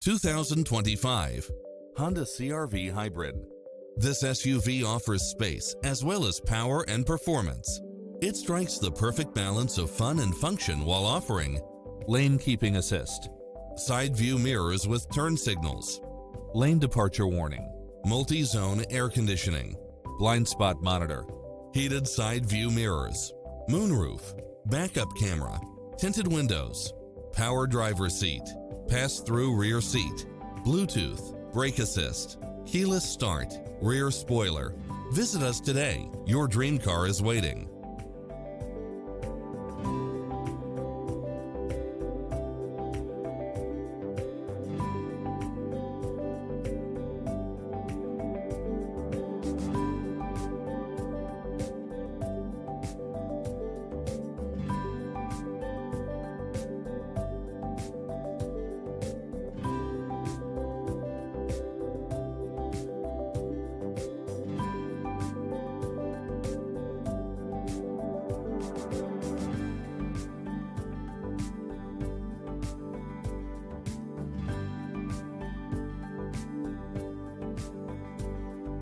2025 Honda CR-V Hybrid. This SUV offers space as well as power and performance. It strikes the perfect balance of fun and function while offering lane keeping assist, side view mirrors with turn signals, lane departure warning, multi-zone air conditioning, blind spot monitor, heated side view mirrors, moonroof, backup camera, tinted windows, power driver seat, pass-through rear seat, Bluetooth, brake assist, keyless start, rear spoiler. Visit us today. Your dream car is waiting.